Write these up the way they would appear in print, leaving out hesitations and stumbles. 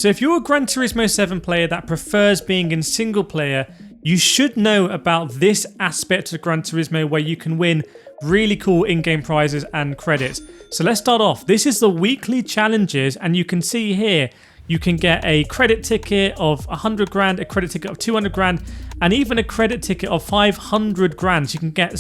So if you're a Gran Turismo 7 player that prefers being in single player, you should know about this aspect of Gran Turismo where you can win really cool in-game prizes and credits. So let's start off. This is the weekly challenges, and you can see here you can get a credit ticket of 100 grand, a credit ticket of 200 grand, and even a credit ticket of 500 grand. So you can get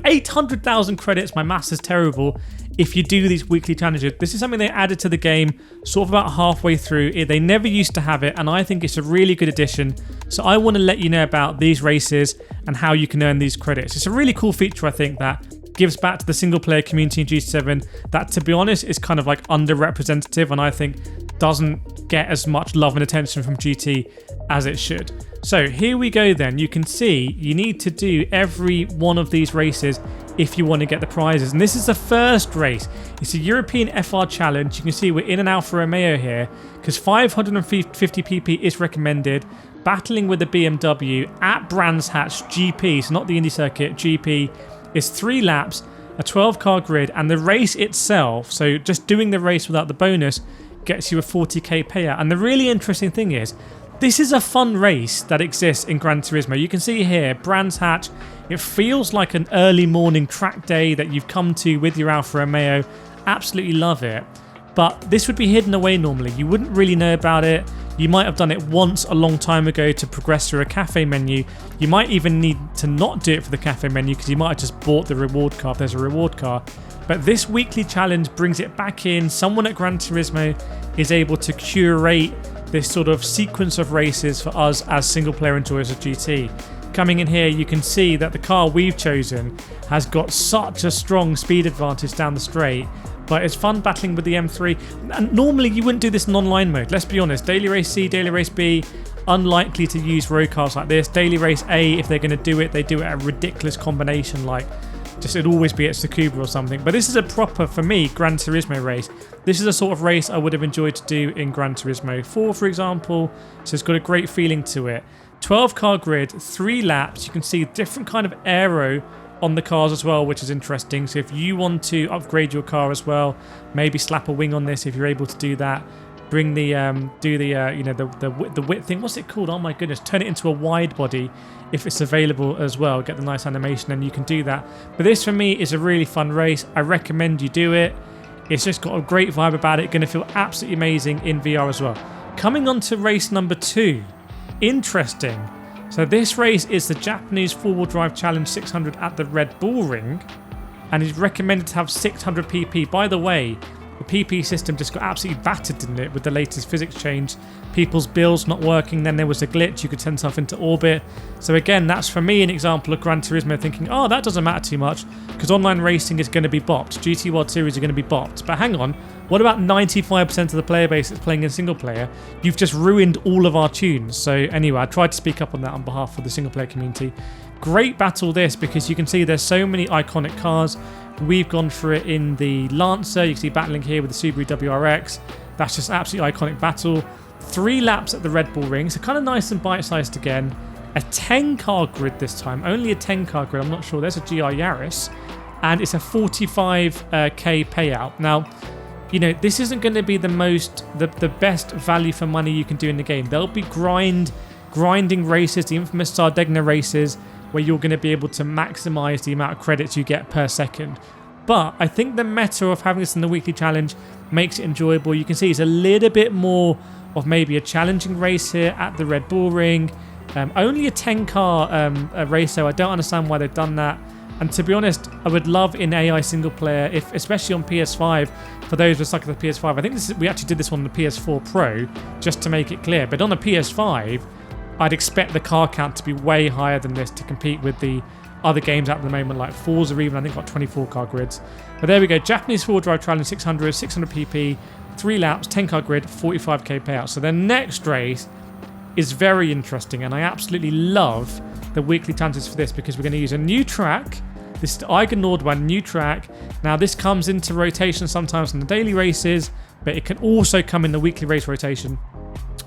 800,000 credits. My maths is terrible. If you do these weekly challenges, this is something they added to the game sort of about halfway through. They never used to have it, and I think it's a really good addition. So I want to let you know about these races and how you can earn these credits. It's a really cool feature, I think, that gives back to the single player community in GT7 that, to be honest, is kind of like underrepresentative, and I think doesn't get as much love and attention from GT as it should. So here we go then. You can see you need to do every one of these races if you want to get the prizes. And this is the first race. It's a European FR challenge. You can see we're in an Alfa Romeo here because 550 pp is recommended. Battling with the BMW at Brands Hatch GP, so not the Indy circuit, GP, is 3 laps, a 12-car grid, and the race itself, so just doing the race without the bonus, gets you a 40k payout. And the really interesting thing is, this is a fun race that exists in Gran Turismo. You can see here, Brands Hatch, it feels like an early morning track day that you've come to with your Alfa Romeo. Absolutely love it. But this would be hidden away normally. You wouldn't really know about it. You might have done it once a long time ago to progress through a cafe menu. You might even need to not do it for the cafe menu because you might have just bought the reward car if there's a reward car. But this weekly challenge brings it back in. Someone at Gran Turismo is able to curate this sort of sequence of races for us as single player enjoyers of GT. Coming in here, you can see that the car we've chosen has got such a strong speed advantage down the straight, but it's fun battling with the M3. And normally you wouldn't do this in online mode, let's be honest. Daily Race C, Daily Race B, unlikely to use road cars like this. Daily Race A, if they're going to do it, they do it at a ridiculous combination, like just it'd always be at Tsukuba or something. But this is a proper, for me, Gran Turismo race. This is a sort of race I would have enjoyed to do in Gran Turismo 4, for example. So it's got a great feeling to it. 12-car grid, 3 laps. You can see different kind of aero on the cars as well, which is interesting. So if you want to upgrade your car as well, maybe slap a wing on this if you're able to do that. Bring the the width thing. What's it called? Oh my goodness! Turn it into a wide body if it's available as well. Get the nice animation, and you can do that. But this for me is a really fun race. I recommend you do it. It's just got a great vibe about it. Going to feel absolutely amazing in VR as well. Coming on to race number 2. Interesting. So this race is the Japanese 4-wheel drive challenge 600 at the Red Bull Ring, and it's recommended to have 600 pp. By the way, the PP system just got absolutely battered, didn't it, with the latest physics change. People's builds not working, then there was a glitch, you could send stuff into orbit. So again, that's for me an example of Gran Turismo thinking, oh, that doesn't matter too much because online racing is going to be bopped. GT World Series are going to be bopped. But hang on, what about 95% of the player base that's playing in single player? You've just ruined all of our tunes. So anyway, I tried to speak up on that on behalf of the single player community. Great battle this because you can see there's so many iconic cars. We've gone for it in the Lancer. You can see battling here with the Subaru WRX. That's just absolutely iconic battle. 3 laps at the Red Bull Ring, so kind of nice and bite-sized again. A 10-car grid this time, only a 10-car grid. I'm not sure. There's a GR Yaris, and it's a 45k payout. Now, you know, this isn't going to be the best value for money you can do in the game. There'll be grinding races, the infamous Sardegna races, where you're going to be able to maximize the amount of credits you get per second. But I think the meta of having this in the weekly challenge makes it enjoyable. You can see it's a little bit more of maybe a challenging race here at the Red Bull Ring. Only a 10-car race, so I don't understand why they've done that. And to be honest, I would love in AI single player, if especially on PS5, for those who are stuck at the PS5. I think we actually did this one on the PS4 Pro, just to make it clear. But on the PS5, I'd expect the car count to be way higher than this to compete with the other games out at the moment, like Forza even, I think, got 24-car grids. But there we go, Japanese 4-wheel drive challenge 600 pp, 3 laps, 10-car grid, 45k payout. So the next race is very interesting, and I absolutely love the weekly challenges for this because we're going to use a new track. This is the Eigen Nordbahn new track. Now this comes into rotation sometimes in the daily races, but it can also come in the weekly race rotation.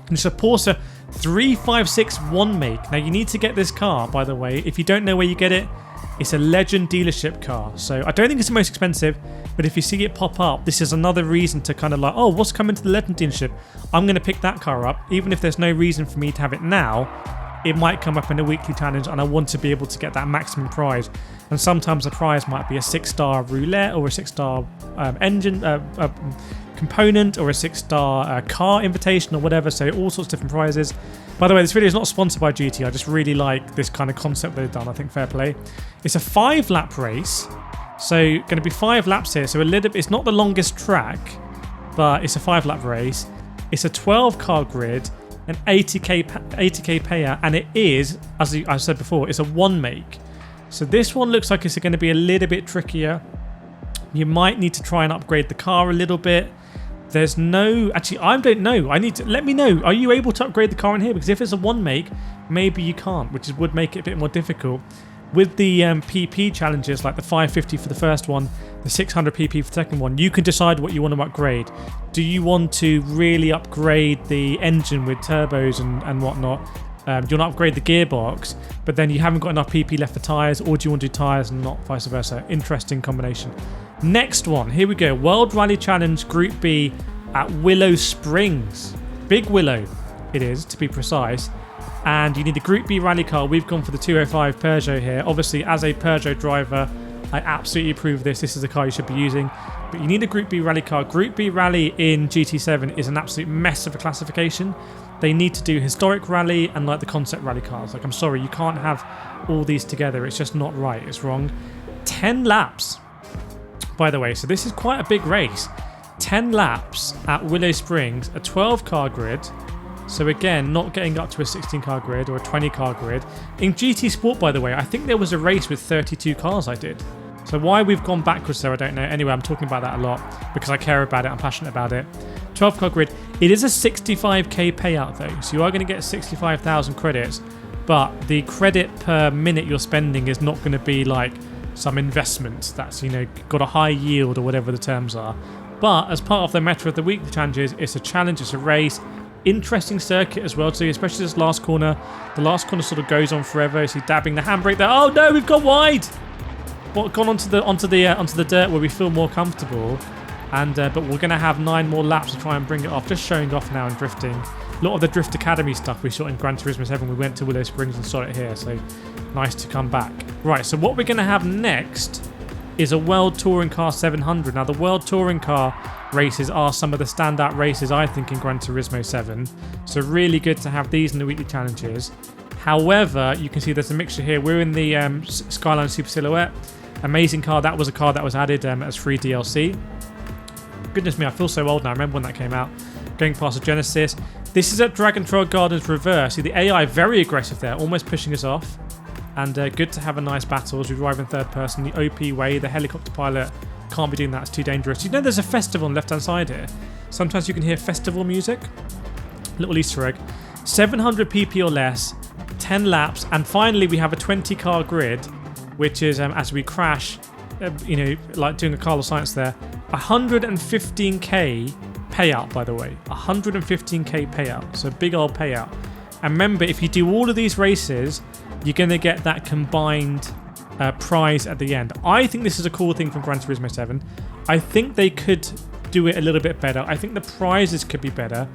And it's a Porsche 3561 make. Now you need to get this car, by the way. If you don't know where you get it, It's a Legend dealership car. So I don't think it's the most expensive, but if you see it pop up, this is another reason to kind of like, oh, what's coming to the Legend dealership? I'm going to pick that car up. Even if there's no reason for me to have it now, it might come up in a weekly challenge and I want to be able to get that maximum prize. And sometimes the prize might be a 6-star roulette or a 6-star engine component or a 6-star car invitation or whatever. So all sorts of different prizes. By the way, this video is not sponsored by GT. I just really like this kind of concept they've done. I think fair play. It's a 5-lap race. So going to be 5 laps here. So a little bit, it's not the longest track, but it's a 5-lap race. It's a 12-car grid, an 80k payout, and it is, as I said before, it's a 1 make. So this one looks like it's going to be a little bit trickier. You might need to try and upgrade the car a little bit. There's no, actually, I don't know. I need to, let me know. Are you able to upgrade the car in here? Because if it's a 1 make, maybe you can't, which would make it a bit more difficult. With the PP challenges, like the 550 for the first one, the 600 PP for the second one, you can decide what you want to upgrade. Do you want to really upgrade the engine with turbos and whatnot? Do you want to upgrade the gearbox, but then you haven't got enough PP left for tyres, or do you want to do tyres and not vice versa? Interesting combination. Next one, here we go. World Rally Challenge Group B at Willow Springs. Big Willow it is, to be precise. And you need a Group B rally car. We've gone for the 205 Peugeot here. Obviously, as a Peugeot driver, I absolutely approve of this. This is the car you should be using. But you need a Group B rally car. Group B rally in GT7 is an absolute mess of a classification. They need to do historic rally and like the concept rally cars. Like, I'm sorry, you can't have all these together. It's just not right. It's wrong. 10 laps, by the way. So this is quite a big race. 10 laps at Willow Springs, a 12-car grid. So again, not getting up to a 16-car grid or a 20-car grid. In GT Sport, by the way, I think there was a race with 32 cars I did. So why we've gone backwards there, I don't know. Anyway, I'm talking about that a lot because I care about it. I'm passionate about it. 12-car grid. It is a 65k payout though. So you are going to get 65,000 credits. But the credit per minute you're spending is not going to be like some investment that's, you know, got a high yield or whatever the terms are. But as part of the meta of the weekly challenges, it's a challenge, it's a race. Interesting circuit as well too, especially this last corner. The last corner sort of goes on forever. You see dabbing the handbrake there. Oh no, we've gone wide. What, gone onto the dirt where we feel more comfortable. And but we're going to have 9 more laps to try and bring it off. Just showing off now and drifting. A lot of the Drift Academy stuff we saw in Gran Turismo 7. We went to Willow Springs and saw it here. So nice to come back. Right, so what we're going to have next is a World Touring Car 700. Now, the World Touring Car races are some of the standout races, I think, in Gran Turismo 7. So really good to have these in the weekly challenges. However, you can see there's a mixture here. We're in the Skyline Super Silhouette. Amazing car. That was a car that was added as free DLC. Goodness me, I feel so old now. I remember when that came out. Going past the Genesis. This is at Dragon Trail Gardens Reverse. See, the AI very aggressive there, almost pushing us off. And good to have a nice battle as we drive in third person, the OP way. The helicopter pilot can't be doing that, it's too dangerous. You know there's a festival on the left hand side here. Sometimes you can hear festival music. Little Easter egg. 700 PP or less, 10 laps, and finally we have a 20-car grid, which is, as we crash, you know, like doing a Carlos Sainz there, 115k payout, by the way. 115k payout, so big old payout. And remember, if you do all of these races, you're going to get that combined prize at the end. I think this is a cool thing from Gran Turismo 7. I think they could do it a little bit better. I think the prizes could be better.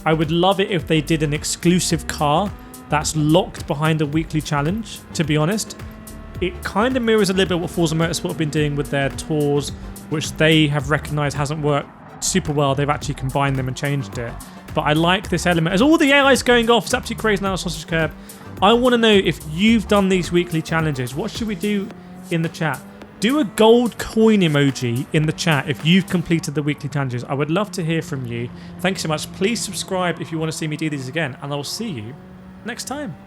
I would love it if they did an exclusive car that's locked behind a weekly challenge, to be honest. It kind of mirrors a little bit what Forza Motorsport have been doing with their tours, which they have recognised hasn't worked super well. They've actually combined them and changed it. But I like this element. As all the AI's going off, it's absolutely crazy now, Sausage Curb. I want to know if you've done these weekly challenges. What should we do in the chat? Do a gold coin emoji in the chat if you've completed the weekly challenges. I would love to hear from you. Thanks so much. Please subscribe if you want to see me do these again, and I'll see you next time.